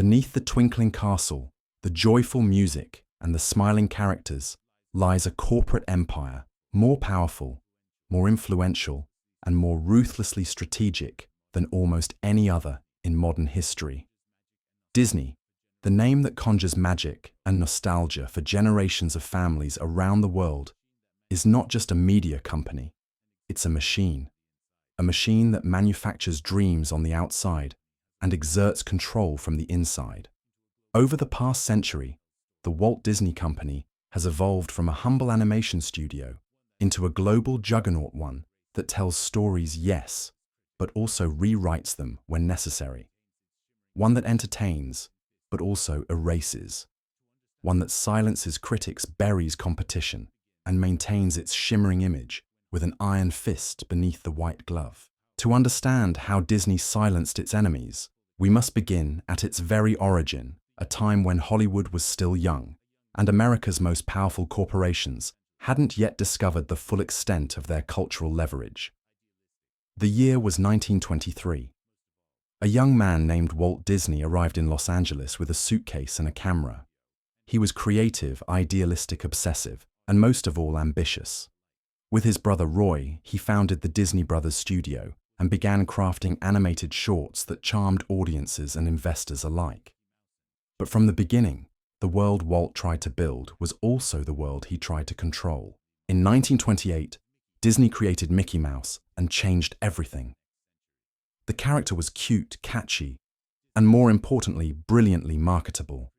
Beneath the twinkling castle, the joyful music, and the smiling characters lies a corporate empire, more powerful, more influential, and more ruthlessly strategic than almost any other in modern history. Disney, the name that conjures magic and nostalgia for generations of families around the world, is not just a media company, it's a machine that manufactures dreams on the outside and exerts control from the inside. Over the past century, the Walt Disney Company has evolved from a humble animation studio into a global juggernaut, one that tells stories, yes, but also rewrites them when necessary. One that entertains, but also erases. One that silences critics, buries competition, and maintains its shimmering image with an iron fist beneath the white glove. To understand how Disney silenced its enemies, we must begin at its very origin, a time when Hollywood was still young, and America's most powerful corporations hadn't yet discovered the full extent of their cultural leverage. The year was 1923. A young man named Walt Disney arrived in Los Angeles with a suitcase and a camera. He was creative, idealistic, obsessive, and most of all ambitious. With his brother Roy, he founded the Disney Brothers Studio and began crafting animated shorts that charmed audiences and investors alike. But from the beginning, the world Walt tried to build was also the world he tried to control. In 1928, Disney created Mickey Mouse and changed everything. The character was cute, catchy, and more importantly, brilliantly marketable.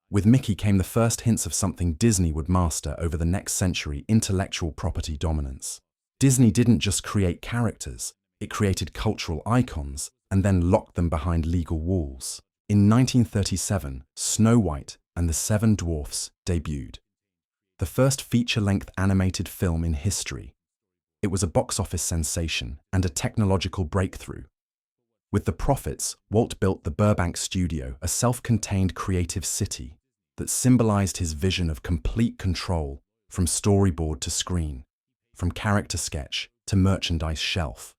With Mickey came the first hints of something Disney would master over the next century: intellectual property dominance. Disney didn't just create characters, it created cultural icons and then locked them behind legal walls. In 1937, Snow White and the Seven Dwarfs debuted. The first feature-length animated film in history. It was a box office sensation and a technological breakthrough. With the profits, Walt built the Burbank Studio, a self-contained creative city that symbolized his vision of complete control from storyboard to screen, from character sketch to merchandise shelf.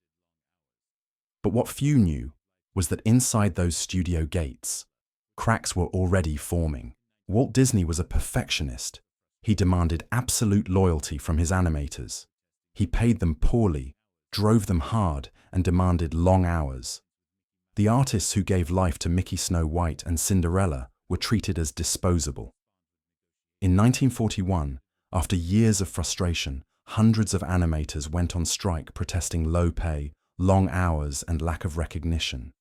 But what few knew was that inside those studio gates, cracks were already forming. Walt Disney was a perfectionist. He demanded absolute loyalty from his animators. He paid them poorly, drove them hard, and demanded long hours. The artists who gave life to Mickey, Snow White, and Cinderella were treated as disposable. In 1941, after years of frustration, hundreds of animators went on strike protesting low pay, long hours, and lack of recognition.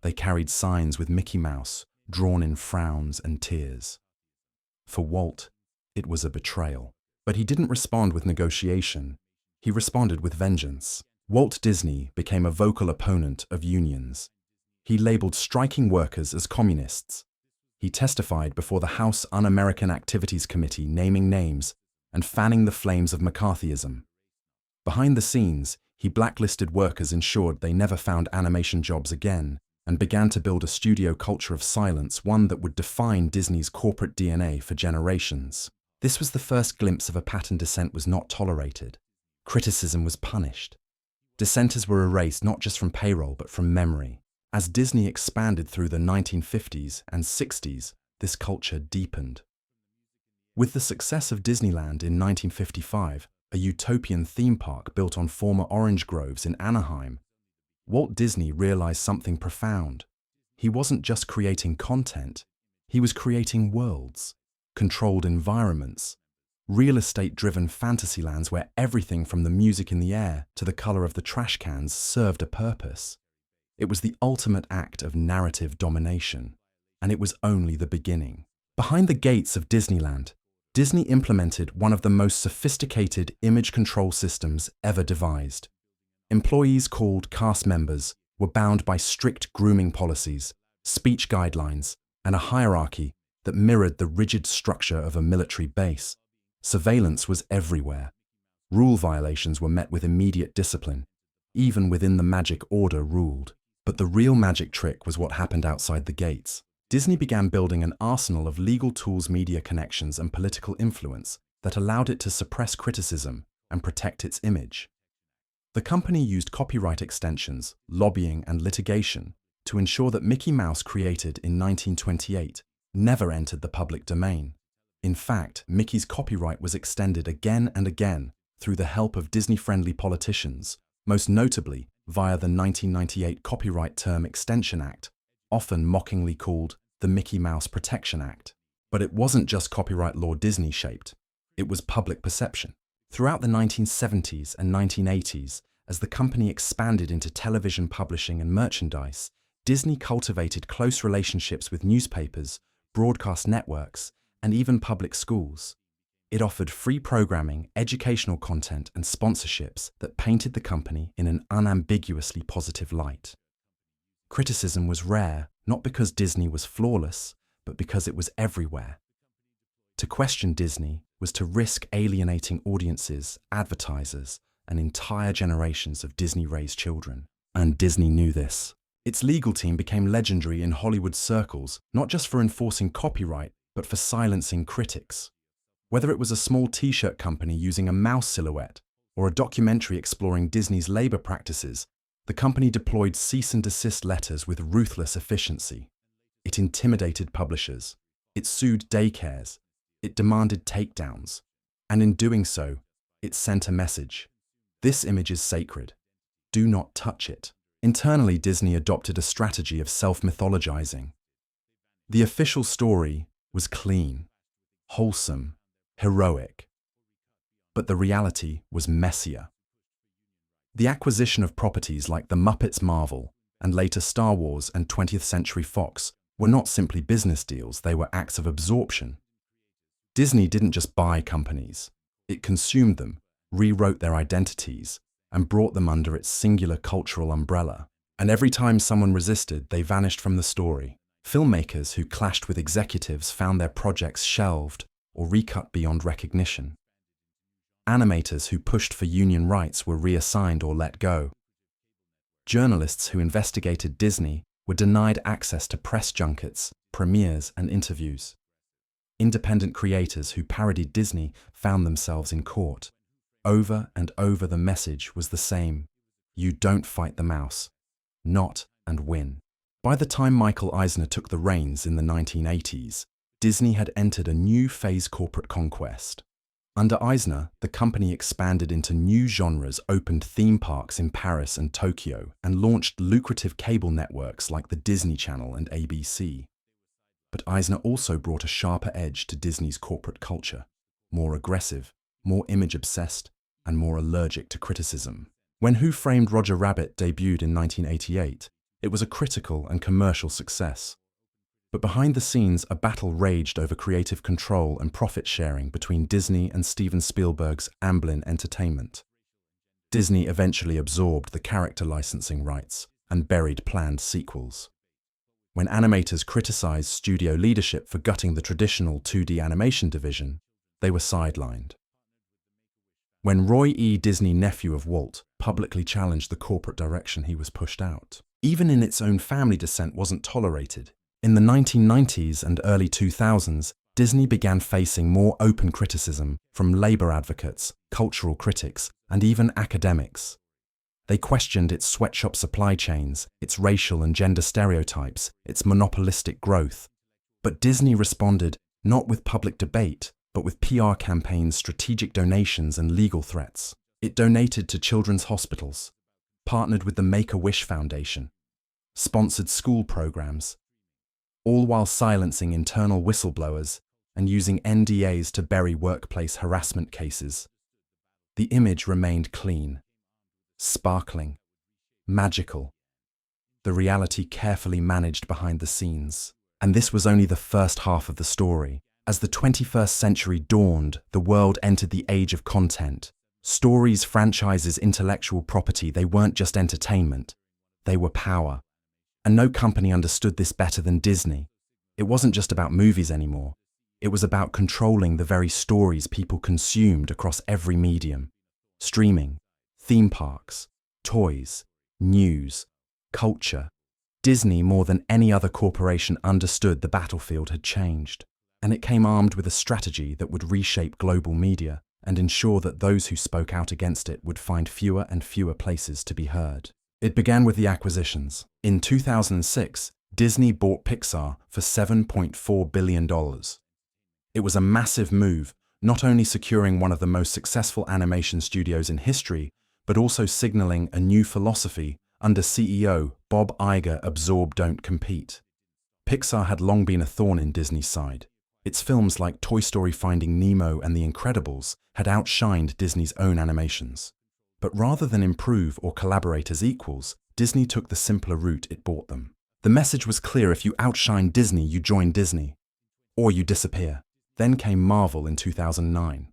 They carried signs with Mickey Mouse drawn in frowns and tears. For Walt, it was a betrayal. But he didn't respond with negotiation. He responded with vengeance. Walt Disney became a vocal opponent of unions. He labeled striking workers as communists. He testified before the House Un-American Activities Committee, naming names and fanning the flames of McCarthyism. Behind the scenes, he blacklisted workers, ensured they never found animation jobs again, and began to build a studio culture of silence, one that would define Disney's corporate DNA for generations. This was the first glimpse of a pattern: dissent was not tolerated. Criticism was punished. Dissenters were erased not just from payroll but from memory. As Disney expanded through the 1950s and 60s, this culture deepened. With the success of Disneyland in 1955, a utopian theme park built on former orange groves in Anaheim, Walt Disney realized something profound. He wasn't just creating content, he was creating worlds, controlled environments, real estate-driven fantasylands where everything from the music in the air to the color of the trash cans served a purpose. It was the ultimate act of narrative domination, and it was only the beginning. Behind the gates of Disneyland, Disney implemented one of the most sophisticated image control systems ever devised. Employees called cast members were bound by strict grooming policies, speech guidelines, and a hierarchy that mirrored the rigid structure of a military base. Surveillance was everywhere. Rule violations were met with immediate discipline. Even within the magic order ruled. But the real magic trick was what happened outside the gates. Disney began building an arsenal of legal tools, media connections, and political influence that allowed it to suppress criticism and protect its image. The company used copyright extensions, lobbying, and litigation to ensure that Mickey Mouse, created in 1928, never entered the public domain. In fact, Mickey's copyright was extended again and again through the help of Disney-friendly politicians, most notably via the 1998 Copyright Term Extension Act, often mockingly called the Mickey Mouse Protection Act. But it wasn't just copyright law Disney shaped, it was public perception. Throughout the 1970s and 1980s, as the company expanded into television publishing and merchandise, Disney cultivated close relationships with newspapers, broadcast networks, and even public schools. It offered free programming, educational content, and sponsorships that painted the company in an unambiguously positive light. Criticism was rare, not because Disney was flawless, but because it was everywhere. To question Disney was to risk alienating audiences, advertisers, and entire generations of Disney-raised children. And Disney knew this. Its legal team became legendary in Hollywood circles, not just for enforcing copyright, but for silencing critics. Whether it was a small t-shirt company using a mouse silhouette or a documentary exploring Disney's labor practices, the company deployed cease and desist letters with ruthless efficiency. It intimidated publishers. It sued daycares. It demanded takedowns. And in doing so, it sent a message. This image is sacred. Do not touch it. Internally, Disney adopted a strategy of self-mythologizing. The official story was clean, wholesome, heroic. But the reality was messier. The acquisition of properties like the Muppets Marvel and later Star Wars and 20th Century Fox were not simply business deals, they were acts of absorption. Disney didn't just buy companies, it consumed them, rewrote their identities, and brought them under its singular cultural umbrella. And every time someone resisted, they vanished from the story. Filmmakers who clashed with executives found their projects shelved or recut beyond recognition. Animators who pushed for union rights were reassigned or let go. Journalists who investigated Disney were denied access to press junkets, premieres, and interviews. Independent creators who parodied Disney found themselves in court. Over and over the message was the same: you don't fight the mouse, not and win. By the time Michael Eisner took the reins in the 1980s, Disney had entered a new phase corporate conquest. Under Eisner, the company expanded into new genres, opened theme parks in Paris and Tokyo, and launched lucrative cable networks like the Disney Channel and ABC. But Eisner also brought a sharper edge to Disney's corporate culture, more aggressive, more image-obsessed, and more allergic to criticism. When Who Framed Roger Rabbit debuted in 1988, it was a critical and commercial success. But behind the scenes, a battle raged over creative control and profit sharing between Disney and Steven Spielberg's Amblin Entertainment. Disney eventually absorbed the character licensing rights and buried planned sequels. When animators criticized studio leadership for gutting the traditional 2D animation division, they were sidelined. When Roy E. Disney, nephew of Walt, publicly challenged the corporate direction, he was pushed out. Even in its own family, dissent wasn't tolerated. In the 1990s and early 2000s, Disney began facing more open criticism from labor advocates, cultural critics, and even academics. They questioned its sweatshop supply chains, its racial and gender stereotypes, its monopolistic growth. But Disney responded not with public debate, but with PR campaigns, strategic donations, and legal threats. It donated to children's hospitals, partnered with the Make-A-Wish Foundation, sponsored school programs, all while silencing internal whistleblowers and using NDAs to bury workplace harassment cases. The image remained clean, sparkling, magical, the reality carefully managed behind the scenes. And this was only the first half of the story. As the 21st century dawned, the world entered the age of content. Stories, franchises, intellectual property, they weren't just entertainment, they were power. And no company understood this better than Disney. It wasn't just about movies anymore. It was about controlling the very stories people consumed across every medium. Streaming, theme parks, toys, news, culture. Disney, more than any other corporation, understood the battlefield had changed. And it came armed with a strategy that would reshape global media and ensure that those who spoke out against it would find fewer and fewer places to be heard. It began with the acquisitions. In 2006, Disney bought Pixar for $7.4 billion. It was a massive move, not only securing one of the most successful animation studios in history, but also signaling a new philosophy under CEO Bob Iger: absorb, don't compete. Pixar had long been a thorn in Disney's side. Its films like Toy Story, Finding Nemo, and The Incredibles had outshined Disney's own animations. But rather than improve or collaborate as equals, Disney took the simpler route: it bought them. The message was clear: if you outshine Disney, you join Disney, or you disappear. Then came Marvel in 2009.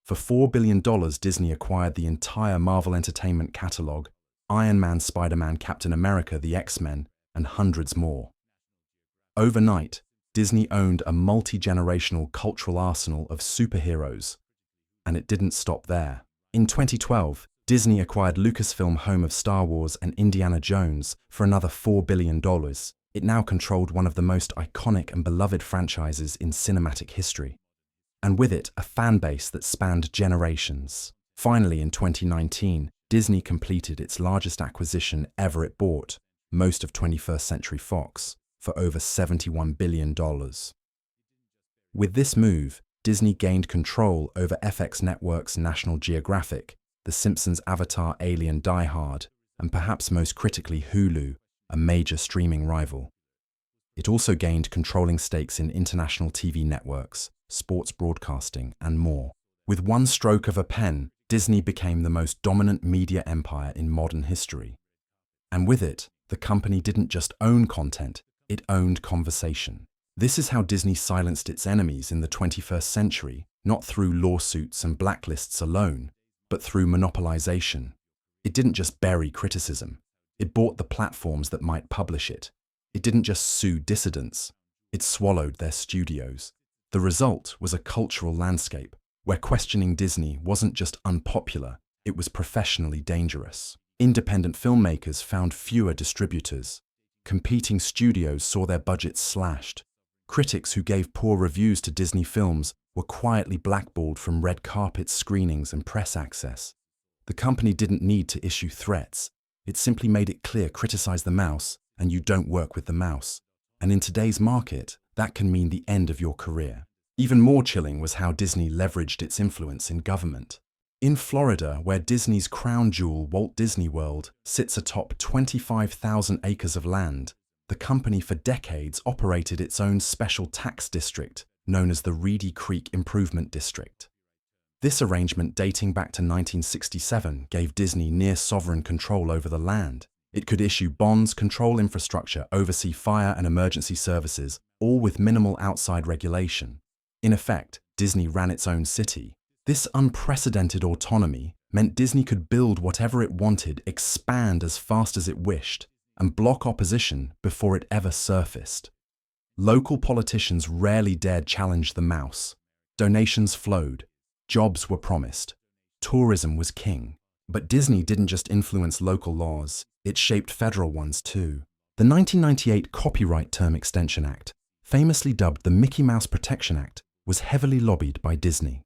For $4 billion, Disney acquired the entire Marvel Entertainment catalog: Iron Man, Spider-Man, Captain America, the X-Men, and hundreds more. Overnight, Disney owned a multi-generational cultural arsenal of superheroes. And it didn't stop there. In 2012, Disney acquired Lucasfilm, home of Star Wars and Indiana Jones, for another $4 billion. It now controlled one of the most iconic and beloved franchises in cinematic history. And with it, a fan base that spanned generations. Finally, in 2019, Disney completed its largest acquisition ever. It bought most of 21st Century Fox for over $71 billion. With this move, Disney gained control over FX Network's National Geographic, The Simpsons, Avatar, Alien, Die Hard, and perhaps most critically Hulu, a major streaming rival. It also gained controlling stakes in international TV networks, sports broadcasting, and more. With one stroke of a pen, Disney became the most dominant media empire in modern history. And with it, the company didn't just own content, it owned conversation. This is how Disney silenced its enemies in the 21st century, not through lawsuits and blacklists alone, but through monopolization. It didn't just bury criticism, it bought the platforms that might publish it. It didn't just sue dissidents, it swallowed their studios. The result was a cultural landscape where questioning Disney wasn't just unpopular, it was professionally dangerous. Independent filmmakers found fewer distributors. Competing studios saw their budgets slashed. Critics who gave poor reviews to Disney films were quietly blackballed from red carpet screenings and press access. The company didn't need to issue threats. It simply made it clear: criticize the mouse, and you don't work with the mouse. And in today's market, that can mean the end of your career. Even more chilling was how Disney leveraged its influence in government. In Florida, where Disney's crown jewel, Walt Disney World, sits atop 25,000 acres of land, the company for decades operated its own special tax district, known as the Reedy Creek Improvement District. This arrangement, dating back to 1967, gave Disney near-sovereign control over the land. It could issue bonds, control infrastructure, oversee fire and emergency services, all with minimal outside regulation. In effect, Disney ran its own city. This unprecedented autonomy meant Disney could build whatever it wanted, expand as fast as it wished, and block opposition before it ever surfaced. Local politicians rarely dared challenge the mouse. Donations flowed. Jobs were promised. Tourism was king. But Disney didn't just influence local laws, it shaped federal ones too. The 1998 Copyright Term Extension Act, famously dubbed the Mickey Mouse Protection Act, was heavily lobbied by Disney.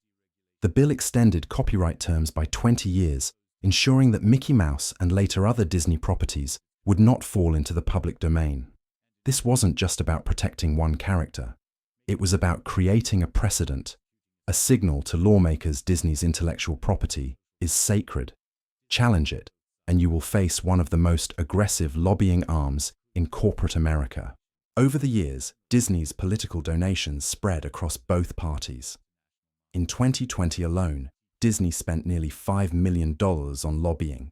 The bill extended copyright terms by 20 years, ensuring that Mickey Mouse and later other Disney properties would not fall into the public domain. This wasn't just about protecting one character. It was about creating a precedent, a signal to lawmakers: Disney's intellectual property is sacred. Challenge it, and you will face one of the most aggressive lobbying arms in corporate America. Over the years, Disney's political donations spread across both parties. In 2020 alone, Disney spent nearly $5 million on lobbying.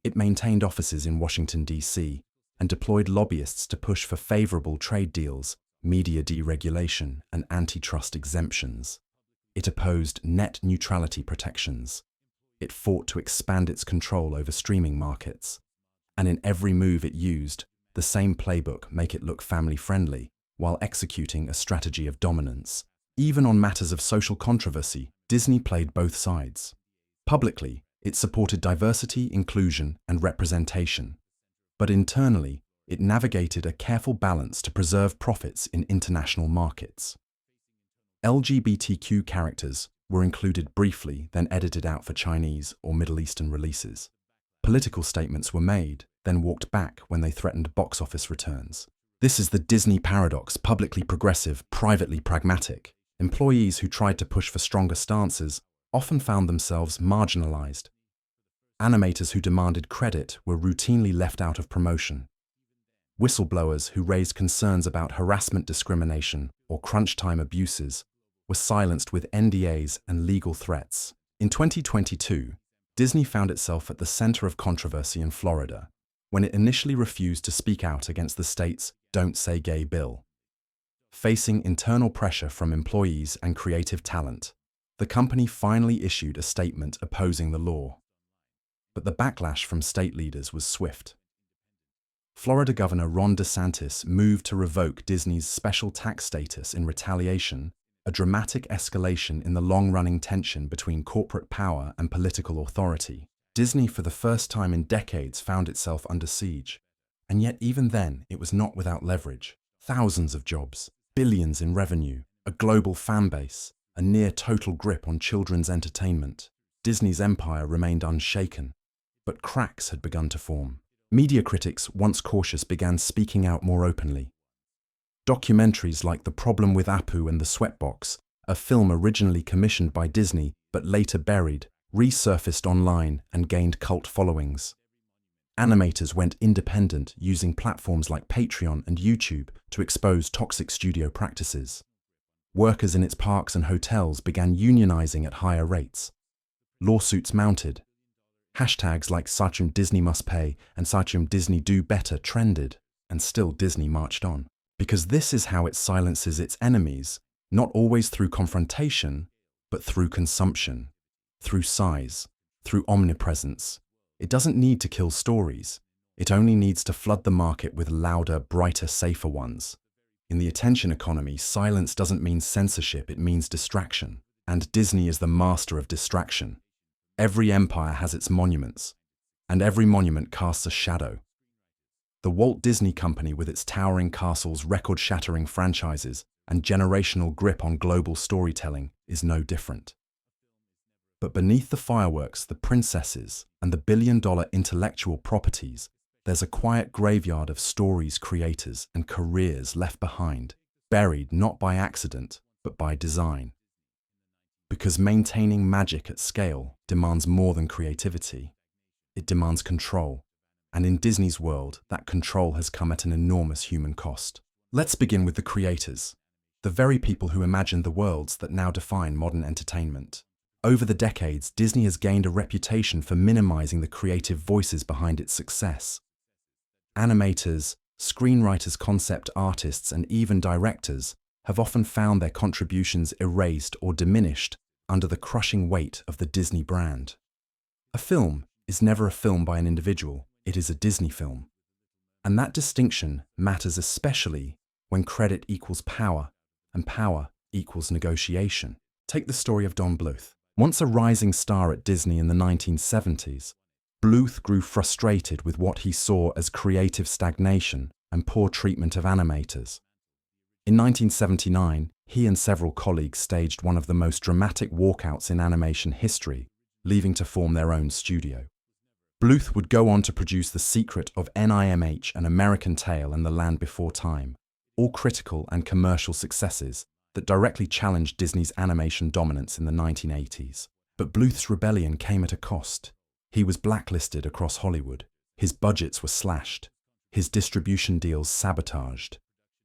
It maintained offices in Washington, D.C., and deployed lobbyists to push for favorable trade deals, media deregulation, and antitrust exemptions. It opposed net neutrality protections. It fought to expand its control over streaming markets. And in every move it used, the same playbook: make it look family-friendly, while executing a strategy of dominance. Even on matters of social controversy, Disney played both sides. Publicly, it supported diversity, inclusion, and representation. But internally, it navigated a careful balance to preserve profits in international markets. LGBTQ characters were included briefly, then edited out for Chinese or Middle Eastern releases. Political statements were made, then walked back when they threatened box office returns. This is the Disney paradox: publicly progressive, privately pragmatic. Employees who tried to push for stronger stances often found themselves marginalized. Animators who demanded credit were routinely left out of promotion. Whistleblowers who raised concerns about harassment, discrimination, or crunch time abuses were silenced with NDAs and legal threats. In 2022, Disney found itself at the center of controversy in Florida when it initially refused to speak out against the state's Don't Say Gay bill. Facing internal pressure from employees and creative talent, the company finally issued a statement opposing the law. But the backlash from state leaders was swift. Florida Governor Ron DeSantis moved to revoke Disney's special tax status in retaliation, a dramatic escalation in the long-running tension between corporate power and political authority. Disney, for the first time in decades, found itself under siege. And yet even then, it was not without leverage. Thousands of jobs, billions in revenue, a global fan base, a near-total grip on children's entertainment. Disney's empire remained unshaken, but cracks had begun to form. Media critics, once cautious, began speaking out more openly. Documentaries like The Problem with Apu and The Sweatbox, a film originally commissioned by Disney but later buried, resurfaced online and gained cult followings. Animators went independent, using platforms like Patreon and YouTube to expose toxic studio practices. Workers in its parks and hotels began unionizing at higher rates. Lawsuits mounted. Hashtags like Sachum Disney must pay and Sachum Disney do better trended, and still Disney marched on. Because this is how it silences its enemies, not always through confrontation, but through consumption, through size, through omnipresence. It doesn't need to kill stories. It only needs to flood the market with louder, brighter, safer ones. In the attention economy, silence doesn't mean censorship, it means distraction. And Disney is the master of distraction. Every empire has its monuments, and every monument casts a shadow. The Walt Disney Company, with its towering castles, record-shattering franchises, and generational grip on global storytelling, is no different. But beneath the fireworks, the princesses, and the billion-dollar intellectual properties, there's a quiet graveyard of stories, creators, and careers left behind, buried not by accident, but by design. Because maintaining magic at scale demands more than creativity. It demands control. And in Disney's world, that control has come at an enormous human cost. Let's begin with the creators, the very people who imagined the worlds that now define modern entertainment. Over the decades, Disney has gained a reputation for minimizing the creative voices behind its success. Animators, screenwriters, concept artists, and even directors have often found their contributions erased or diminished under the crushing weight of the Disney brand. A film is never a film by an individual, it is a Disney film. And that distinction matters especially when credit equals power, and power equals negotiation. Take the story of Don Bluth. Once a rising star at Disney in the 1970s, Bluth grew frustrated with what he saw as creative stagnation and poor treatment of animators. In 1979, he and several colleagues staged one of the most dramatic walkouts in animation history, leaving to form their own studio. Bluth would go on to produce The Secret of NIMH, An American Tale, and The Land Before Time, all critical and commercial successes that directly challenged Disney's animation dominance in the 1980s. But Bluth's rebellion came at a cost. He was blacklisted across Hollywood, his budgets were slashed, his distribution deals sabotaged.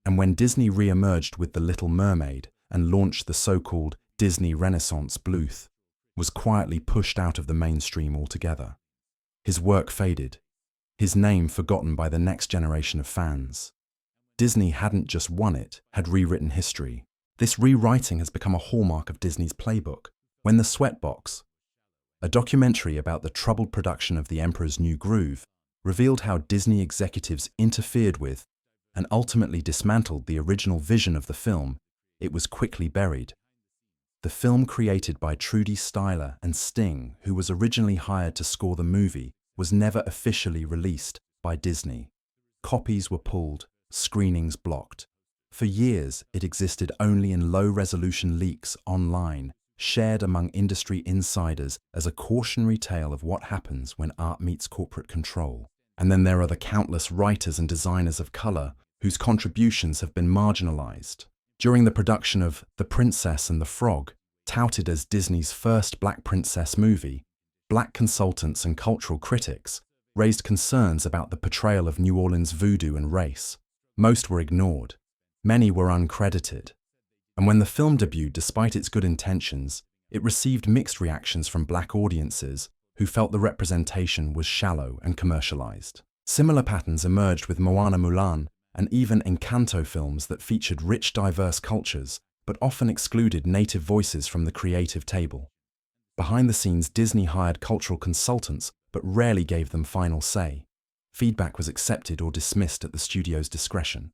And when Disney re-emerged with The Little Mermaid and launched the so-called Disney Renaissance, Bluth was quietly pushed out of the mainstream altogether. His work faded, his name forgotten by the next generation of fans. Disney hadn't just won it, had rewritten history. This rewriting has become a hallmark of Disney's playbook. When The Sweatbox, a documentary about the troubled production of The Emperor's New Groove, revealed how Disney executives interfered with and ultimately dismantled the original vision of the film, it was quickly buried. The film, created by Trudy Styler and Sting, who was originally hired to score the movie, was never officially released by Disney. Copies were pulled, screenings blocked. For years, it existed only in low-resolution leaks online, shared among industry insiders as a cautionary tale of what happens when art meets corporate control. And then there are the countless writers and designers of color whose contributions have been marginalized. During the production of The Princess and the Frog, touted as Disney's first Black princess movie, Black consultants and cultural critics raised concerns about the portrayal of New Orleans voodoo and race. Most were ignored. Many were uncredited. And when the film debuted, despite its good intentions, it received mixed reactions from Black audiences who felt the representation was shallow and commercialized. Similar patterns emerged with Moana Mulan and even Encanto films that featured rich, diverse cultures but often excluded native voices from the creative table. Behind the scenes, Disney hired cultural consultants but rarely gave them final say. Feedback was accepted or dismissed at the studio's discretion.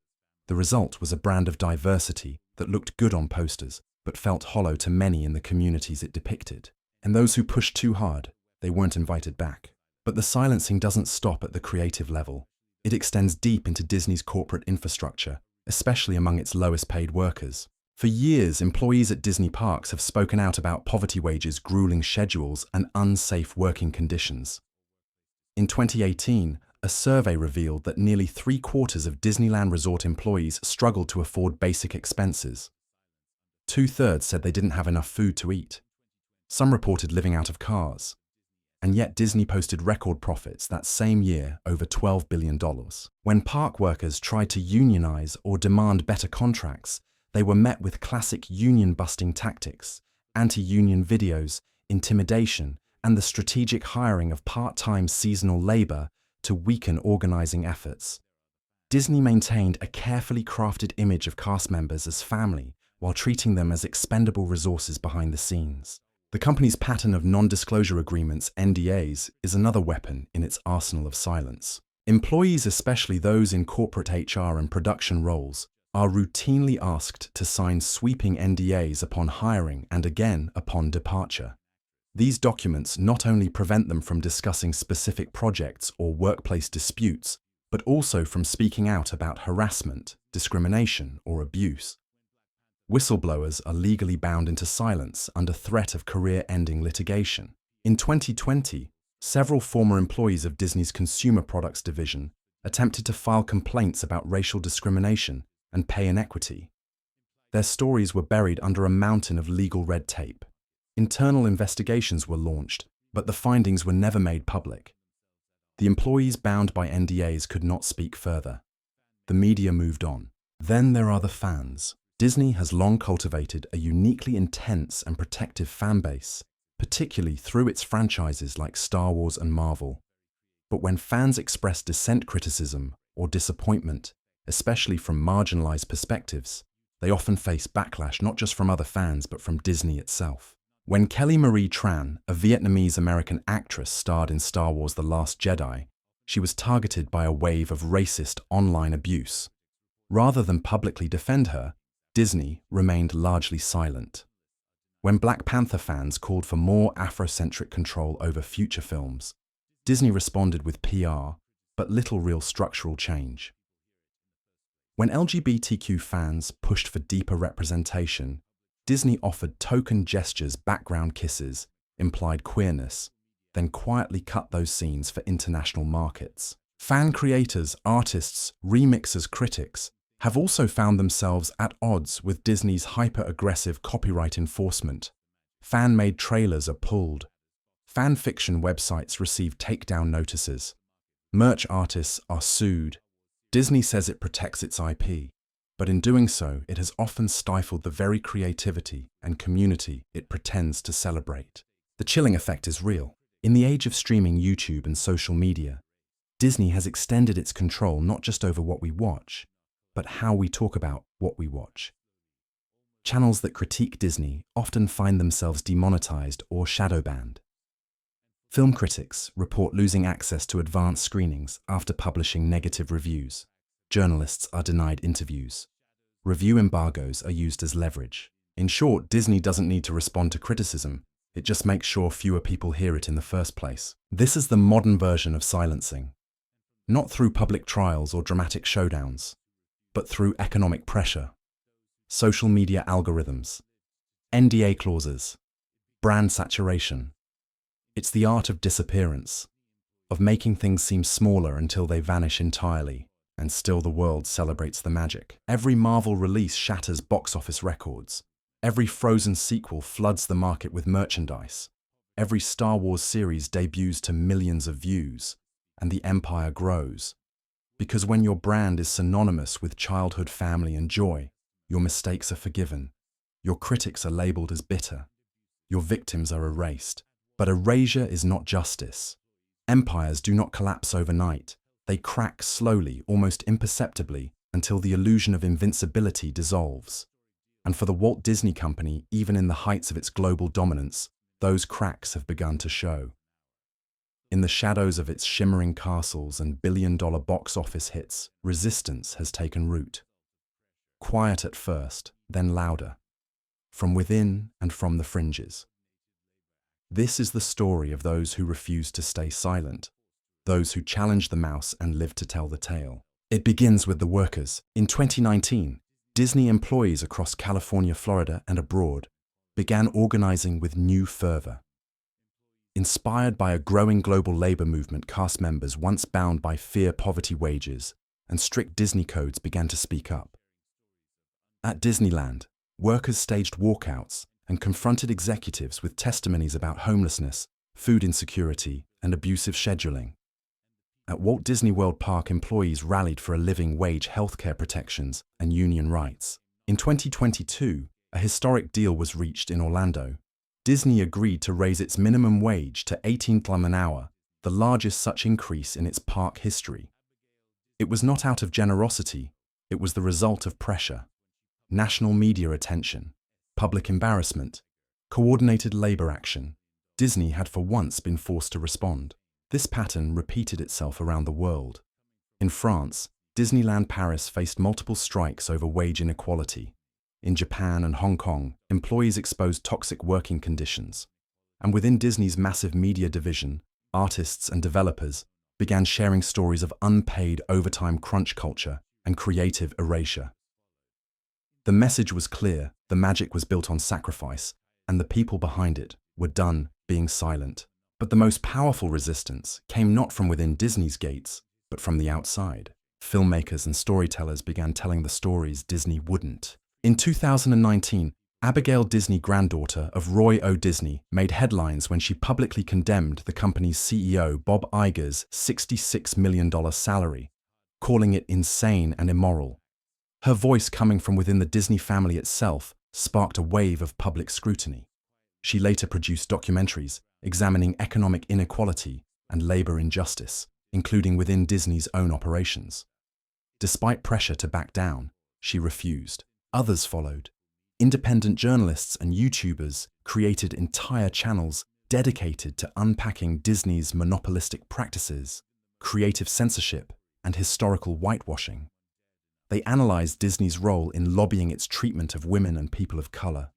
The result was a brand of diversity that looked good on posters but felt hollow to many in the communities it depicted. And those who pushed too hard, they weren't invited back. But the silencing doesn't stop at the creative level. It extends deep into Disney's corporate infrastructure, especially among its lowest-paid workers. For years, employees at Disney parks have spoken out about poverty wages, grueling schedules, and unsafe working conditions. In 2018, a survey revealed that nearly 3/4 of Disneyland Resort employees struggled to afford basic expenses. 2/3 said they didn't have enough food to eat. Some reported living out of cars. And yet Disney posted record profits that same year, over $12 billion. When park workers tried to unionize or demand better contracts, they were met with classic union-busting tactics, anti-union videos, intimidation, and the strategic hiring of part-time seasonal labor to weaken organizing efforts. Disney maintained a carefully crafted image of cast members as family while treating them as expendable resources behind the scenes. The company's pattern of non-disclosure agreements, NDAs, is another weapon in its arsenal of silence. Employees, especially those in corporate HR and production roles, are routinely asked to sign sweeping NDAs upon hiring and again upon departure. These documents not only prevent them from discussing specific projects or workplace disputes, but also from speaking out about harassment, discrimination, or abuse. Whistleblowers are legally bound into silence under threat of career-ending litigation. In 2020, several former employees of Disney's consumer products division attempted to file complaints about racial discrimination and pay inequity. Their stories were buried under a mountain of legal red tape. Internal investigations were launched, but the findings were never made public. The employees bound by NDAs could not speak further. The media moved on. Then there are the fans. Disney has long cultivated a uniquely intense and protective fan base, particularly through its franchises like Star Wars and Marvel. But when fans express dissent, criticism, or disappointment, especially from marginalized perspectives, they often face backlash not just from other fans but from Disney itself. When Kelly Marie Tran, a Vietnamese-American actress, starred in Star Wars: The Last Jedi, she was targeted by a wave of racist online abuse. Rather than publicly defend her, Disney remained largely silent. When Black Panther fans called for more Afrocentric control over future films, Disney responded with PR, but little real structural change. When LGBTQ fans pushed for deeper representation, Disney offered token gestures, background kisses, implied queerness, then quietly cut those scenes for international markets. Fan creators, artists, remixers, critics have also found themselves at odds with Disney's hyper-aggressive copyright enforcement. Fan-made trailers are pulled. Fan fiction websites receive takedown notices. Merch artists are sued. Disney says it protects its IP, but in doing so, it has often stifled the very creativity and community it pretends to celebrate. The chilling effect is real. In the age of streaming, YouTube, and social media, Disney has extended its control not just over what we watch, but how we talk about what we watch. Channels that critique Disney often find themselves demonetized or shadow banned. Film critics report losing access to advanced screenings after publishing negative reviews. Journalists are denied interviews. Review embargoes are used as leverage. In short, Disney doesn't need to respond to criticism. It just makes sure fewer people hear it in the first place. This is the modern version of silencing. Not through public trials or dramatic showdowns, but through economic pressure, social media algorithms, NDA clauses, brand saturation. It's the art of disappearance. of making things seem smaller until they vanish entirely, and still the world celebrates the magic. Every Marvel release shatters box office records. Every Frozen sequel floods the market with merchandise. Every Star Wars series debuts to millions of views, and the empire grows. Because when your brand is synonymous with childhood, family, and joy, your mistakes are forgiven. Your critics are labeled as bitter. Your victims are erased. But erasure is not justice. Empires do not collapse overnight. They crack slowly, almost imperceptibly, until the illusion of invincibility dissolves. And for the Walt Disney Company, even in the heights of its global dominance, those cracks have begun to show. In the shadows of its shimmering castles and billion-dollar box office hits, resistance has taken root. Quiet at first, then louder. From within and from the fringes. This is the story of those who refuse to stay silent, those who challenge the mouse and live to tell the tale. It begins with the workers. In 2019, Disney employees across California, Florida, and abroad began organizing with new fervor. Inspired by a growing global labor movement, cast members once bound by fear, poverty, wages, and strict Disney codes began to speak up. At Disneyland, workers staged walkouts and confronted executives with testimonies about homelessness, food insecurity, and abusive scheduling. At Walt Disney World Park, employees rallied for a living wage, healthcare protections, and union rights. In 2022, a historic deal was reached in Orlando. Disney agreed to raise its minimum wage to $18 an hour, the largest such increase in its park history. It was not out of generosity, it was the result of pressure. National media attention, public embarrassment, coordinated labor action. Disney had for once been forced to respond. This pattern repeated itself around the world. In France, Disneyland Paris faced multiple strikes over wage inequality. In Japan and Hong Kong, employees exposed toxic working conditions. And within Disney's massive media division, artists and developers began sharing stories of unpaid overtime crunch culture and creative erasure. The message was clear, the magic was built on sacrifice, and the people behind it were done being silent. But the most powerful resistance came not from within Disney's gates, but from the outside. Filmmakers and storytellers began telling the stories Disney wouldn't. In 2019, Abigail Disney, granddaughter of Roy O. Disney, made headlines when she publicly condemned the company's CEO Bob Iger's $66 million salary, calling it insane and immoral. Her voice, coming from within the Disney family itself, sparked a wave of public scrutiny. She later produced documentaries examining economic inequality and labor injustice, including within Disney's own operations. Despite pressure to back down, she refused. Others followed. Independent journalists and YouTubers created entire channels dedicated to unpacking Disney's monopolistic practices, creative censorship, and historical whitewashing. They analyzed Disney's role in lobbying its treatment of women and people of color,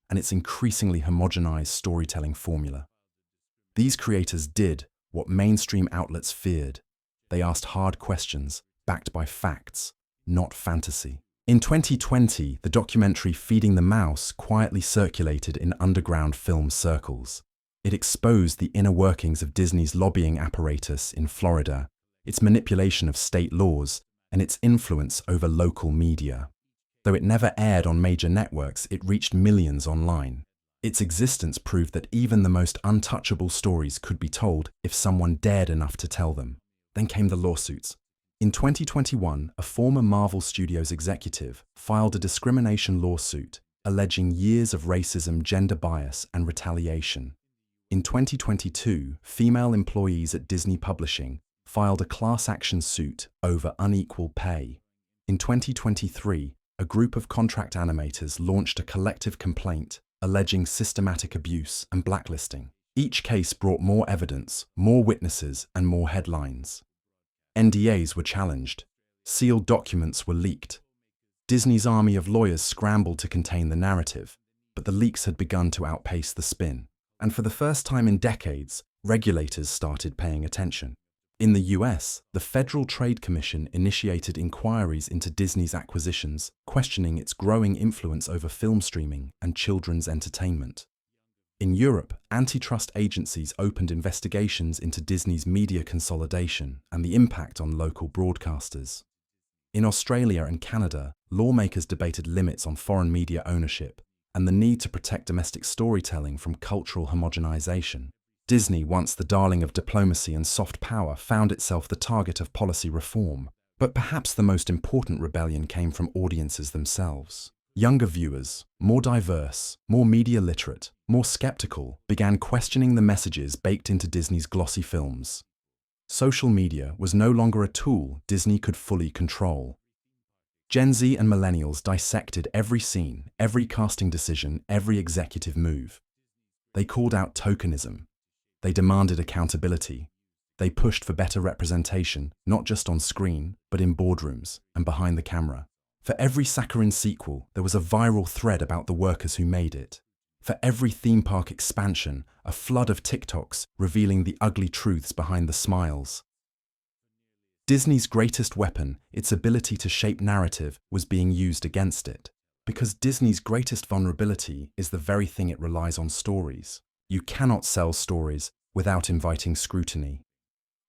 and its increasingly homogenized storytelling formula. These creators did what mainstream outlets feared. They asked hard questions, backed by facts, not fantasy. In 2020, the documentary Feeding the Mouse quietly circulated in underground film circles. It exposed the inner workings of Disney's lobbying apparatus in Florida, its manipulation of state laws, and its influence over local media. Though it never aired on major networks, it reached millions online. Its existence proved that even the most untouchable stories could be told if someone dared enough to tell them. Then came the lawsuits. In 2021, a former Marvel Studios executive filed a discrimination lawsuit alleging years of racism, gender bias, and retaliation. In 2022, female employees at Disney Publishing filed a class action suit over unequal pay. In 2023, a group of contract animators launched a collective complaint alleging systematic abuse and blacklisting. Each case brought more evidence, more witnesses, and more headlines. NDAs were challenged. Sealed documents were leaked. Disney's army of lawyers scrambled to contain the narrative, but the leaks had begun to outpace the spin. And for the first time in decades, regulators started paying attention. In the US, the Federal Trade Commission initiated inquiries into Disney's acquisitions, questioning its growing influence over film streaming and children's entertainment. In Europe, antitrust agencies opened investigations into Disney's media consolidation and the impact on local broadcasters. In Australia and Canada, lawmakers debated limits on foreign media ownership and the need to protect domestic storytelling from cultural homogenization. Disney, once the darling of diplomacy and soft power, found itself the target of policy reform. But perhaps the most important rebellion came from audiences themselves. Younger viewers, more diverse, more media literate, more skeptical, began questioning the messages baked into Disney's glossy films. Social media was no longer a tool Disney could fully control. Gen Z and millennials dissected every scene, every casting decision, every executive move. They called out tokenism. They demanded accountability. They pushed for better representation, not just on screen, but in boardrooms and behind the camera. For every saccharine sequel, there was a viral thread about the workers who made it. For every theme park expansion, a flood of TikToks revealing the ugly truths behind the smiles. Disney's greatest weapon, its ability to shape narrative, was being used against it. Because Disney's greatest vulnerability is the very thing it relies on: stories. You cannot sell stories without inviting scrutiny.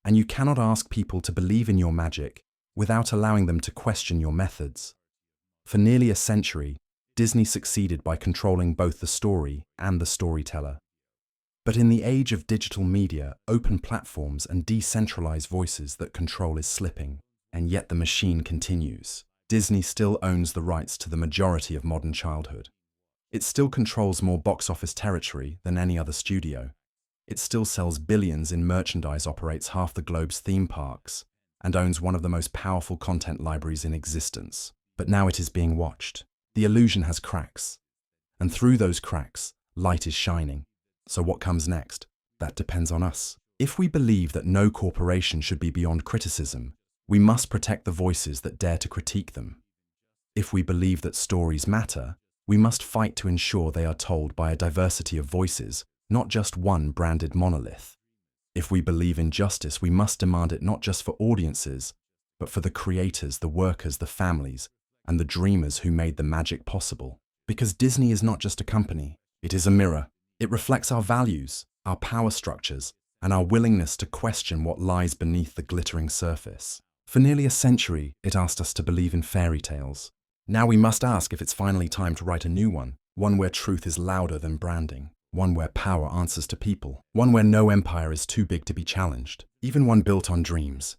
And you cannot ask people to believe in your magic without allowing them to question your methods. For nearly a century, Disney succeeded by controlling both the story and the storyteller. But in the age of digital media, open platforms, and decentralized voices, that control is slipping. And yet the machine continues. Disney still owns the rights to the majority of modern childhood. It still controls more box office territory than any other studio. It still sells billions in merchandise, operates half the globe's theme parks, and owns one of the most powerful content libraries in existence. But now it is being watched. The illusion has cracks. And through those cracks, light is shining. So what comes next? That depends on us. If we believe that no corporation should be beyond criticism, we must protect the voices that dare to critique them. If we believe that stories matter, we must fight to ensure they are told by a diversity of voices, not just one branded monolith. If we believe in justice, we must demand it not just for audiences, but for the creators, the workers, the families, and the dreamers who made the magic possible. Because Disney is not just a company, it is a mirror. It reflects our values, our power structures, and our willingness to question what lies beneath the glittering surface. For nearly a century, it asked us to believe in fairy tales. Now we must ask if it's finally time to write a new one where truth is louder than branding, one where power answers to people, one where no empire is too big to be challenged, even one built on dreams.